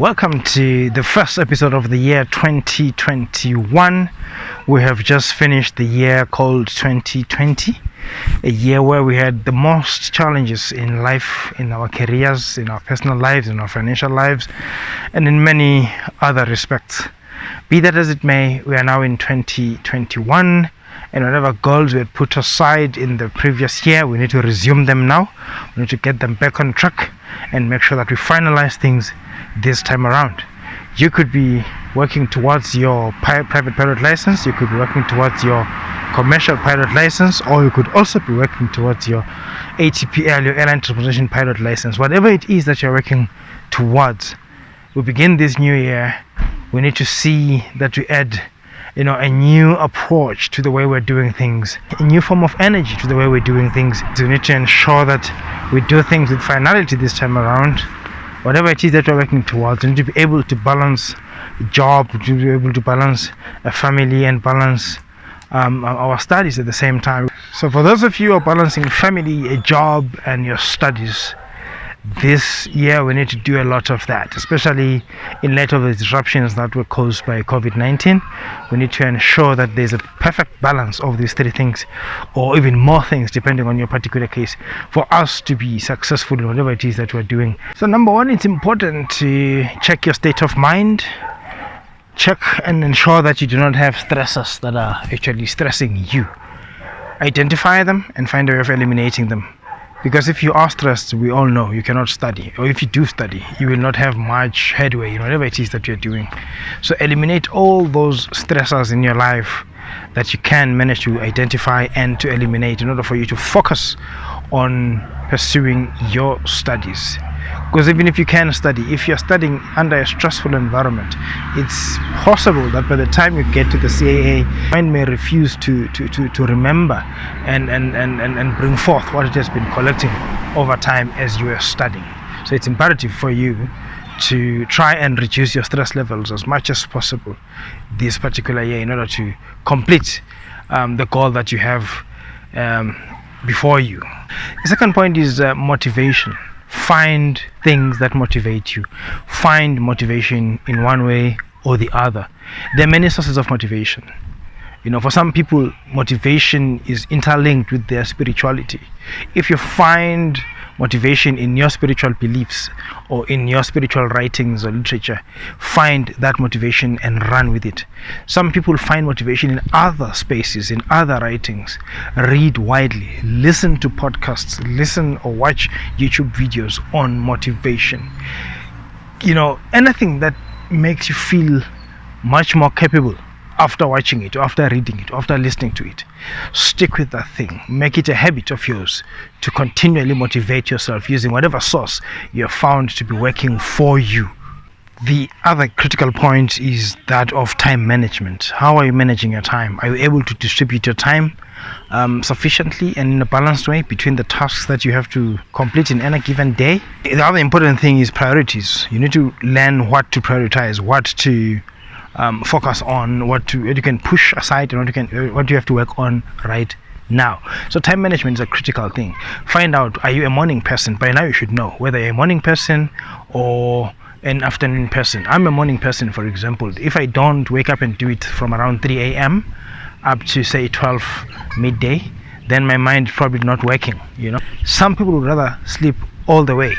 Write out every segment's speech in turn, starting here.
Welcome to the first episode of the year 2021. We have just finished the year called 2020, a year where we had the most challenges in life, in our careers, in our personal lives, in our financial lives, and in many other respects. Be that as it may, we are now in 2021, and whatever goals we had put aside in the previous year, we need to resume them now. We need to get them back on track and make sure that we finalize things this time around. You could be working towards your private pilot license, you could be working towards your commercial pilot license, or you could also be working towards your ATPL, your airline transportation pilot license. Whatever it is that you're working towards, we begin this new year, we need to see that we add a new approach to the way we're doing things, a new form of energy to the way we're doing things. So we need to ensure that we do things with finality this time around. Whatever it is that we're working towards, we need to be able to balance a job, to be able to balance a family and balance our studies at the same time. So for those of you who are balancing family, a job, and your studies, this year we need to do a lot of that, especially in light of the disruptions that were caused by COVID-19. We need to ensure that there's a perfect balance of these three things, or even more things depending on your particular case, for us to be successful in whatever it is that we're doing. So number one, it's important to check your state of mind. Check and ensure that you do not have stressors that are actually stressing you. Identify them and find a way of eliminating them. Because if you are stressed, we all know you cannot study, or if you do study, you will not have much headway in whatever it is that you're doing. So eliminate all those stressors in your life that you can manage to identify and to eliminate in order for you to focus on pursuing your studies. Because even if you can study, if you're studying under a stressful environment, it's possible that by the time you get to the CAA, mind may refuse to remember and bring forth what it has been collecting over time as you are studying. So it's imperative for you to try and reduce your stress levels as much as possible this particular year in order to complete the goal that you have before you. The second point is motivation. Find things that motivate you. Find motivation in one way or the other. There are many sources of motivation. For some people, motivation is interlinked with their spirituality. If you find motivation in your spiritual beliefs or in your spiritual writings or literature, find that motivation and run with it. Some people find motivation in other spaces, in other writings. Read widely, listen to podcasts, listen or watch YouTube videos on motivation. Anything that makes you feel much more capable after watching it, or after reading it, or after listening to it. Stick with that thing. Make it a habit of yours to continually motivate yourself using whatever source you have found to be working for you. The other critical point is that of time management. How are you managing your time? Are you able to distribute your time sufficiently and in a balanced way between the tasks that you have to complete in any given day? The other important thing is priorities. You need to learn what to prioritize, what to focus on, what you can push aside, and what you have to work on right now. So time management is a critical thing. Find out, are you a morning person? By now you should know whether you're a morning person or an afternoon person. I'm a morning person, for example. If I don't wake up and do it from around 3 a.m. up to say 12 midday, then my mind is probably not working. Some people would rather sleep all the way,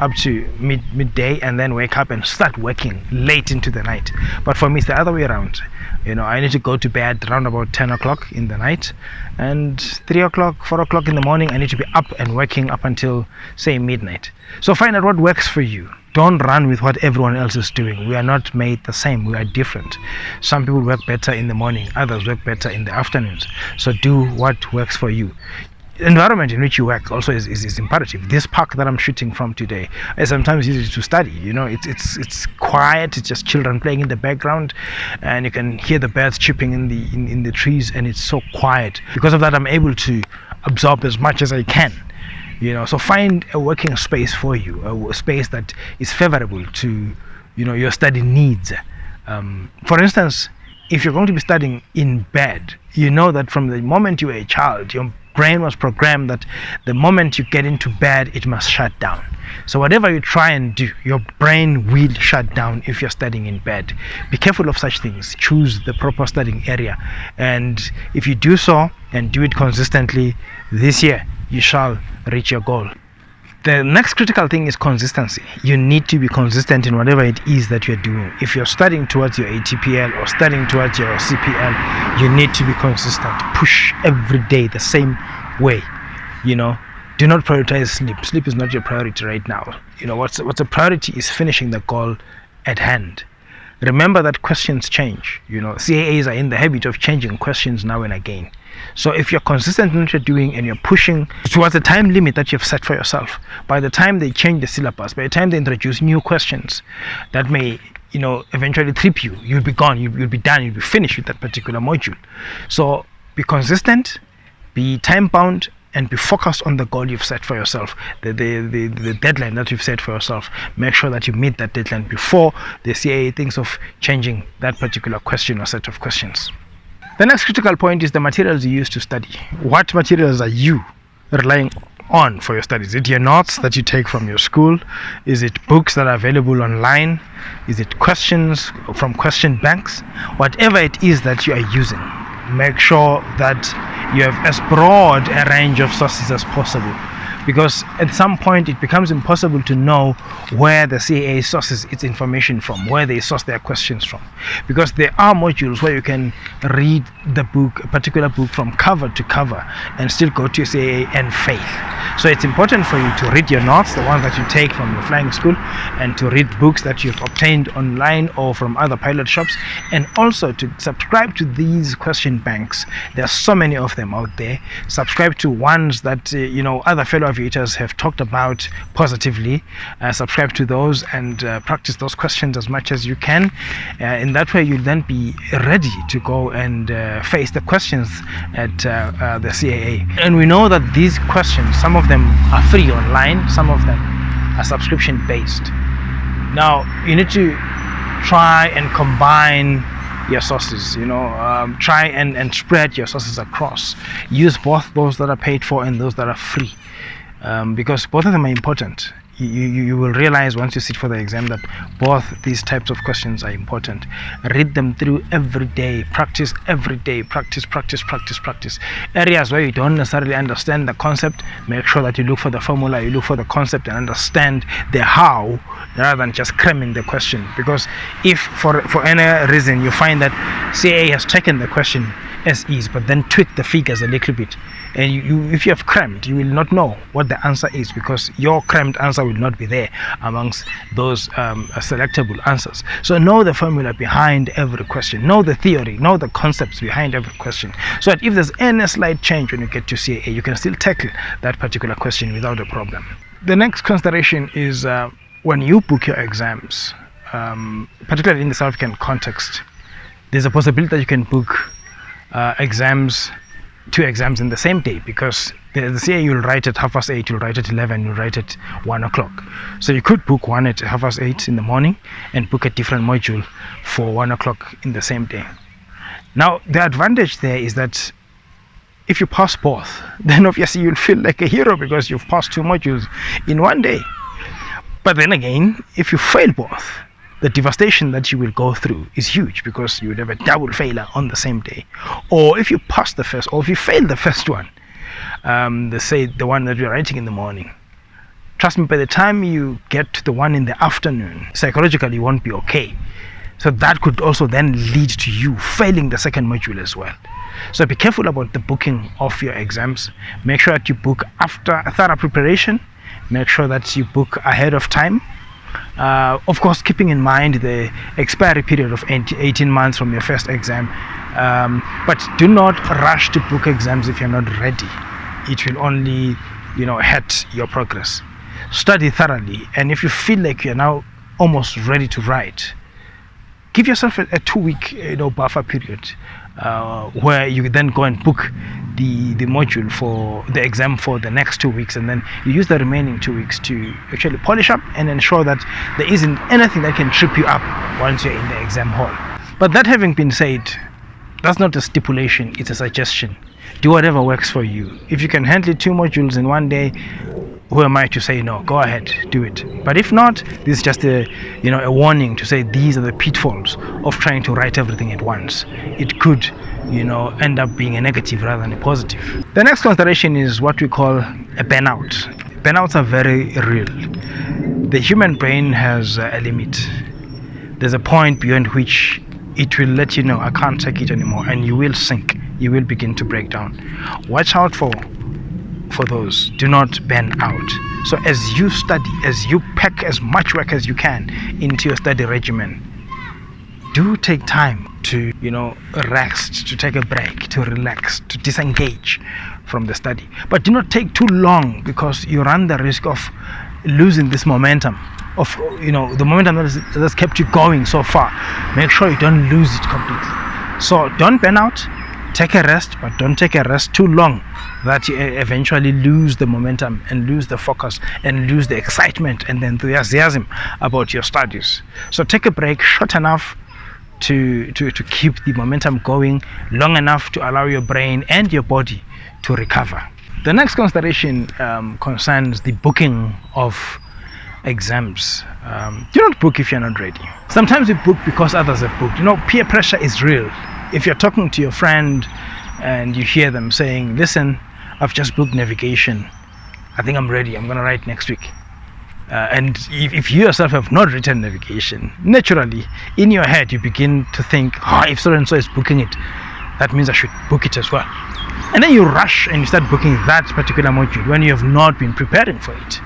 up to midday and then wake up and start working late into the night. But for me, it's the other way around. I need to go to bed around about 10 o'clock in the night, and 3 o'clock, 4 o'clock in the morning, I need to be up and working up until say midnight. So find out what works for you. Don't run with what everyone else is doing. We are not made the same. We are different. Some people work better in the morning, others work better in the afternoons. So do what works for you. The environment in which you work also is imperative. This park that I'm shooting from today, I sometimes use it to study. It's quiet. It's just children playing in the background, and you can hear the birds chirping in the trees, and it's so quiet. Because of that, I'm able to absorb as much as I can. So find a working space for you, a space that is favorable to your study needs. For instance, if you're going to be studying in bed, that from the moment you were a child, your brain was programmed that the moment you get into bed, it must shut down. So whatever you try and do, your brain will shut down if you're studying in bed. Be careful of such things. Choose the proper studying area, and if you do so and do it consistently this year, you shall reach your goal. The next critical thing is consistency. You need to be consistent in whatever it is that you're doing. If you're studying towards your ATPL or studying towards your CPL, you need to be consistent. Push every day the same way. Do not prioritize sleep. Sleep is not your priority right now. What's a priority is finishing the goal at hand. Remember that questions change. CAAs are in the habit of changing questions now and again. So if you're consistent in what you're doing and you're pushing towards the time limit that you've set for yourself, by the time they change the syllabus, by the time they introduce new questions that may eventually trip you, you'll be gone, you'll be done, you'll be finished with that particular module. So be consistent, be time bound, and be focused on the goal you've set for yourself, the deadline that you've set for yourself. Make sure that you meet that deadline before the CAA thinks of changing that particular question or set of questions. The next critical point is the materials you use to study. What materials are you relying on for your studies? Is it your notes that you take from your school? Is it books that are available online? Is it questions from question banks? Whatever it is that you are using, make sure that you have as broad a range of sources as possible, because at some point it becomes impossible to know where the CAA sources its information from, where they source their questions from, because there are modules where you can read the book, a particular book, from cover to cover and still go to your CAA and fail. So it's important for you to read your notes, the ones that you take from your flying school, and to read books that you've obtained online or from other pilot shops, and also to subscribe to these question banks. There are so many of them out there. Subscribe to ones that other fellow aviators have talked about positively. Subscribe to those and practice those questions as much as you can. In that way, you'll then be ready to go and face the questions at the CAA. And we know that these questions, some of them are free online, some of them are subscription based. Now you need to try and combine your sources, try and spread your sources across. Use both those that are paid for and those that are free, because both of them are important. You will realize once you sit for the exam that both these types of questions are important. Read them through every day. Practice every day. Practice. Areas where you don't necessarily understand the concept, make sure that you look for the formula, you look for the concept and understand the how, rather than just cramming the question. Because if for any reason you find that CAA has taken the question as is but then tweaked the figures a little bit, and if you have crammed, you will not know what the answer is, because your crammed answer will not be there amongst those selectable answers. So know the formula behind every question, know the theory, know the concepts behind every question, so that if there's any slight change when you get to CAA, you can still tackle that particular question without a problem. The next consideration is when you book your exams, particularly in the South African context, there's a possibility that you can book two exams in the same day, because the CAA you'll write at 8:30, you'll write at 11, you'll write at 1 o'clock. So you could book one at 8:30 in the morning and book a different module for 1 o'clock in the same day. Now the advantage there is that if you pass both, then obviously you'll feel like a hero because you've passed two modules in one day. But then again, if you fail both, the devastation that you will go through is huge, because you would have a double failure on the same day. Or if you pass the first, or if you fail the first one, the one that you're writing in the morning, trust me, by the time you get to the one in the afternoon, psychologically you won't be okay. So that could also then lead to you failing the second module as well. So be careful about the booking of your exams. Make sure that you book after thorough preparation. Make sure that you book ahead of time. Of course, keeping in mind the expiry period of 18 months from your first exam, but do not rush to book exams if you're not ready. It will only hurt your progress. Study thoroughly, and if you feel like you're now almost ready to write, give yourself a 2-week buffer period, where you then go and book the module for the exam for the next 2 weeks, and then you use the remaining 2 weeks to actually polish up and ensure that there isn't anything that can trip you up once you're in the exam hall. But that having been said, that's not a stipulation, it's a suggestion. Do whatever works for you. If you can handle 2 modules in one day, who am I to say no? Go ahead, do it. But if not, this is just a warning to say these are the pitfalls of trying to write everything at once. It could end up being a negative rather than a positive. The next consideration is what we call a burnout. Burnouts are very real. The human brain has a limit. There's a point beyond which it will let you know, I can't take it anymore, and you will sink. You will begin to break down. Watch out for those. Do not burn out. So as you study, as you pack as much work as you can into your study regimen, do take time to rest, to take a break, to relax, to disengage from the study. But do not take too long, because you run the risk of losing this momentum of the momentum that's kept you going so far. Make sure you don't lose it completely. So don't burn out. Take a rest, but don't take a rest too long that you eventually lose the momentum and lose the focus and lose the excitement and the enthusiasm about your studies. So take a break short enough to keep the momentum going, long enough to allow your brain and your body to recover. The next consideration concerns the booking of exams. Do not book if you're not ready. Sometimes we book because others have booked. Peer pressure is real. If you're talking to your friend and you hear them saying, listen, I've just booked navigation, I think I'm ready, I'm going to write next week. And if you yourself have not written navigation, naturally in your head you begin to think, if so and so is booking it, that means I should book it as well. And then you rush and you start booking that particular module when you have not been preparing for it.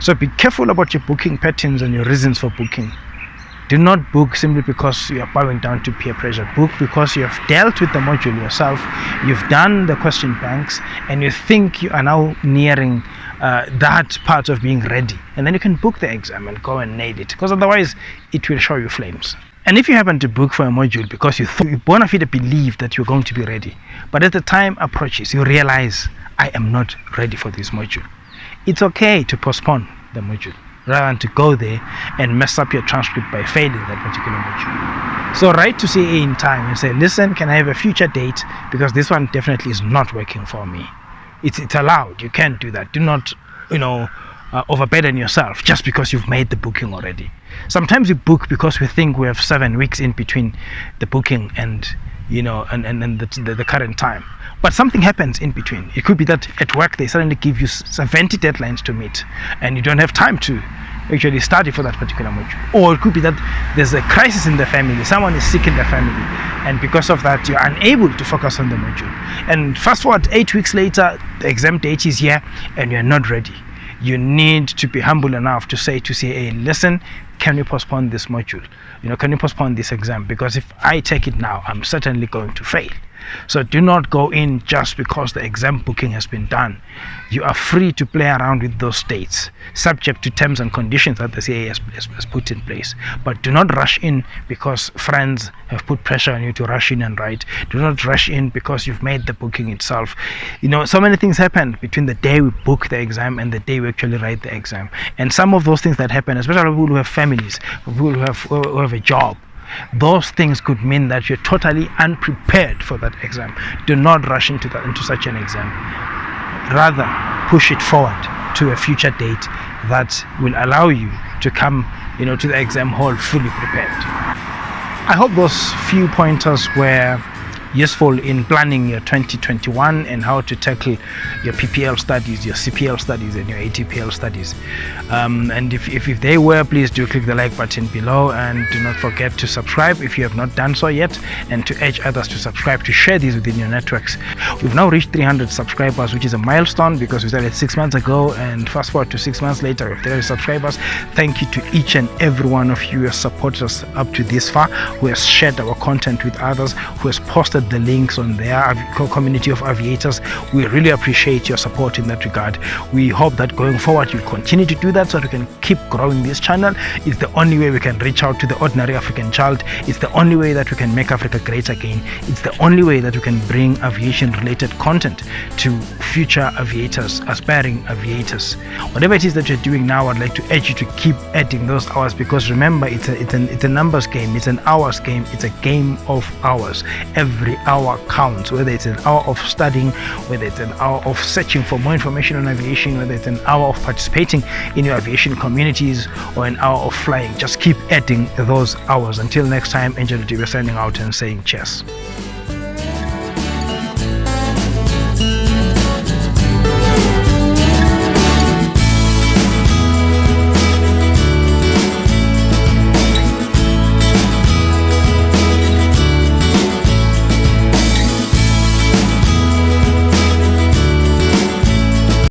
So be careful about your booking patterns and your reasons for booking. Do not book simply because you are bowing down to peer pressure. Book because you have dealt with the module yourself, you've done the question banks, and you think you are now nearing that part of being ready. And then you can book the exam and go and nail it, because otherwise it will show you flames. And if you happen to book for a module because you bona fide believe that you're going to be ready, but as the time approaches, you realize, I am not ready for this module, it's okay to postpone the module, rather than to go there and mess up your transcript by failing that particular module. So write to CA in time and say, listen, can I have a future date, because this one definitely is not working for me. It's allowed. You can do that. Do not overburden yourself just because you've made the booking already. Sometimes we book because we think we have 7 weeks in between the booking and the current time. But something happens in between. It could be that at work they suddenly give you 70 deadlines to meet and you don't have time to actually study for that particular module. Or it could be that there's a crisis in the family, someone is sick in the family, and because of that you're unable to focus on the module. And fast forward 8 weeks later, the exam date is here and you're not ready. You need to be humble enough to say to CA, listen, can you postpone this module? Can you postpone this exam? Because if I take it now, I'm certainly going to fail. So do not go in just because the exam booking has been done. You are free to play around with those dates, subject to terms and conditions that the CA has put in place. But do not rush in because friends have put pressure on you to rush in and write. Do not rush in because you've made the booking itself. So many things happen between the day we book the exam and the day we actually write the exam. And some of those things that happen, especially people who have families, people who have a job, those things could mean that you're totally unprepared for that exam. Do not rush into such an exam. Rather, push it forward to a future date that will allow you to come, to the exam hall fully prepared. I hope those few pointers were useful in planning your 2021 and how to tackle your PPL studies, your CPL studies, and your ATPL studies. And if they were, please do click the like button below, and do not forget to subscribe if you have not done so yet, and to urge others to subscribe, to share these within your networks. We've now reached 300 subscribers, which is a milestone because we started 6 months ago, and fast forward to 6 months later, we have 300 subscribers. Thank you to each and every one of you who has supported us up to this far, who has shared our content with others, who has posted the links on their community of aviators. We really appreciate your support in that regard. We hope that going forward you'll continue to do that so that we can keep growing this channel. It's the only way we can reach out to the ordinary African child. It's the only way that we can make Africa great again. It's the only way that we can bring aviation related content to future aviators, aspiring aviators. Whatever it is that you're doing now, I'd like to urge you to keep adding those hours, because remember, it's a numbers game, it's an hours game, it's a game of hours. Every every hour counts, whether it's an hour of studying, whether it's an hour of searching for more information on aviation, whether it's an hour of participating in your aviation communities, or an hour of flying. Just keep adding those hours. Until next time, Angel Diva signing out and saying cheers.